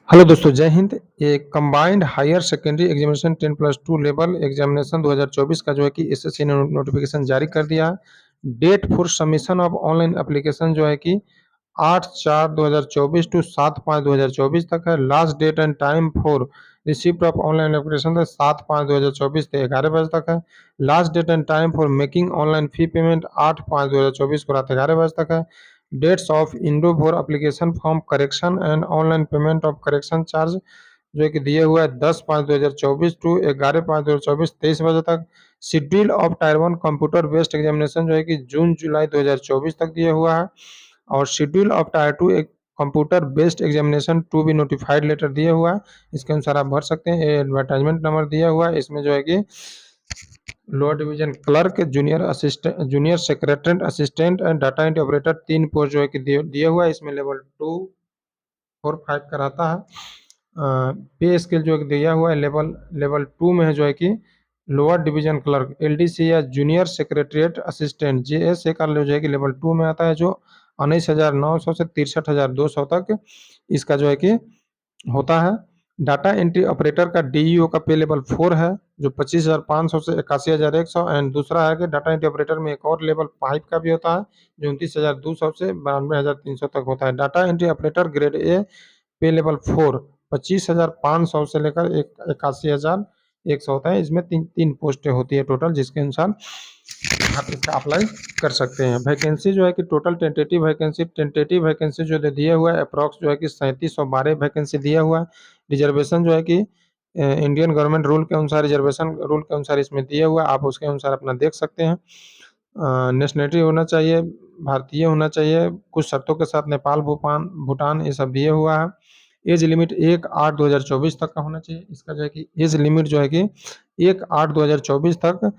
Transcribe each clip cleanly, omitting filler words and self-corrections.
Hello दोस्तों, जय हिंद। ये combined higher secondary examination 10+2 level examination 2024 का जो है कि एसएससी ने नोटिफिकेशन जारी कर दिया है। Date for submission of online application जो है कि 8/4/2024 टू 7/5/2024 तक है। Last date and time for receipt of online application 7/5/2024 से 11 बजे तक है। Last date and time for making online fee payment 8/5/2024 को रात 11 बजे तक है। Dates of window for application form correction and online payment of correction charge जो है कि दिए हुआ है 10/5/2024 टू 11/5/2024 23 बजे तक। Schedule of tyre 1 computer based examination जो है कि जून जुलाई 2024 तक दिया हुआ है। और शेड्यूल ऑफ टायर 2 एक computer based examination to be notified later दिया हुआ है। इसके अनुसार आप भर सकते हैं। ये एडवर्टाइजमेंट नंबर दिया हुआ है। इसमें जो है कि lower division clerk, junior assistant, junior secretary assistant and data entry operator 3 post जो है कि दिया हुआ है। इसमें लेवल 2 4 5 का रहता है। पे स्केल जो है कि दिया हुआ है लेवल लेवल 2 में है जो है कि लोअर डिवीजन क्लर्क एलडीसी या जूनियर सेक्रेटरीट असिस्टेंट जेएसए का जो है कि लेवल 2 में आता है, जो 19,900 से 63,200 तक इसका जो है कि होता है। डाटा एंट्री ऑपरेटर का डीईओ का पे लेवल 4 है, जो 25,500 से 81,100 एंड दूसरा है कि डाटा एंट्री ऑपरेटर में एक और लेवल 5 का भी होता है, जो 29,200 से 92,300 तक होता है। Data entry operator grade A पे लेवल 4 25,500 से लेकर 81,100 होता है। इसमें तीन पोस्टें होती है टोटल, जिसके अनुसार आप इसका अप्लाई कर सकते हैं। वैकेंसी जो है कि टोटल टेंटेटिव वैकेंसी जो दिया हुआ है अप्रॉक्स जो है कि 3712 वैकेंसी दिया हुआ है। रिजर्वेशन जो है कि इंडियन गवर्नमेंट रूल के अनुसार, रिजर्वेशन रूल के अनुसार इसमें दिया हुआ है। आप उसके अनुसार अपना देख सकते हैं। नेशनलिटी होना चाहिए, भारतीय होना चाहिए, कुछ शर्तों के साथ नेपाल, भूटान ये सब दिया हुआ है। एज लिमिट 1/8/2024 तक का होना चाहिए। इसका जो है कि एज लिमिट जो है कि 1/8/2024 तक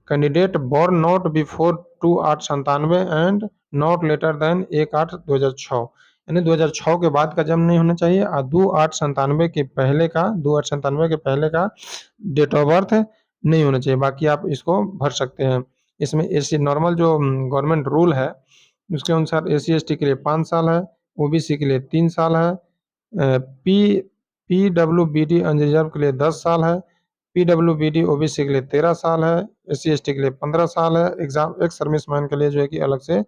candidate born not before 2/8/97 and not later than 1/8/2006, यानी 2006 के बाद का जन्म नहीं होना चाहिए और 2/8/97 के पहले का 2/8/97 के पहले का डेट ऑफ बर्थ नहीं होना चाहिए। बाकी आप इसको भर सकते हैं। इसमें एसी नॉर्मल जो गवर्नमेंट रूल है उसके अनुसार एसी एसटी के लिए 5 साल है, ओबीसी के लिए 3 साल है, पी पीडब्ल्यूबीडी अनरिजर्व के लिए 10 साल है, पीडब्ल्यूबीडी ओबीसी के लिए 13 साल है, एससी एसटी के लिए 15 साल है। एग्जाम एक्स सर्विसमैन के लिए जो है कि अलग से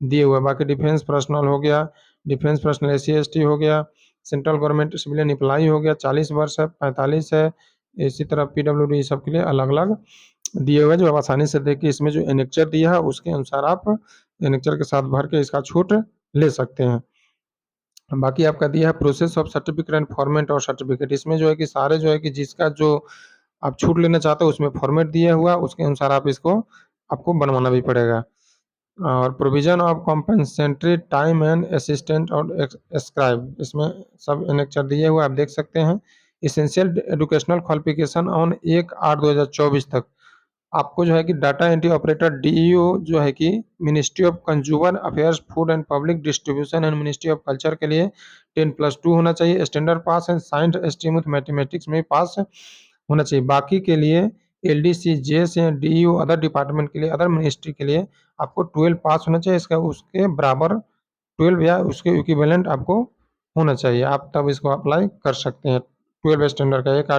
दिए हुए। बाकी डिफेंस पर्सनल हो गया, डिफेंस पर्सनल एससी एसटी हो गया, सेंट्रल गवर्नमेंट सिविलियन एम्प्लॉई हो गया 40 वर्ष है, 45 है। इसी तरह पीडब्ल्यूडी सब के लिए अलग अलग दिए हुए, जो आप आसानी से देखिए। इसमें जो एनेक्चर दिया है उसके अनुसार आप एनेक्चर के साथ भर के इसका छूट ले सकते हैं। बाकी आपका दिया है process of certificate and format और सर्टिफिकेट। इसमें जो है कि सारे जो है कि जिसका जो आप छूट लेना चाहते हो उसमें फॉर्मेट दिया हुआ, उसके अनुसार आप इसको आपको बनवाना भी पड़ेगा। और provision of compensatory time and assistant और एस्क्राइब, इसमें सब एनेक्चर दिए हुए आप देख सकते हैं। इसेंशियल एजुकेशनल क्वालिफिकेशन ऑन 1/8/2024 तक आपको जो है कि डाटा एंट्री ऑपरेटर डीईओ जो है कि ministry of consumer affairs, food and public distribution and ministry of culture के लिए 10+2 होना चाहिए। Standard pass and science stream with mathematics में पास होना चाहिए। बाकी के लिए एलडीसी जेएस या डीईओ अदर डिपार्टमेंट के लिए, अदर मिनिस्ट्री के लिए आपको 12 पास होना चाहिए। इसका उसके बराबर 12 या उसके इक्विवेलेंट आपको होना चाहिए। आप तब इसको अप्लाई कर सकते हैं। 12 स्टैंडर्ड का 1/8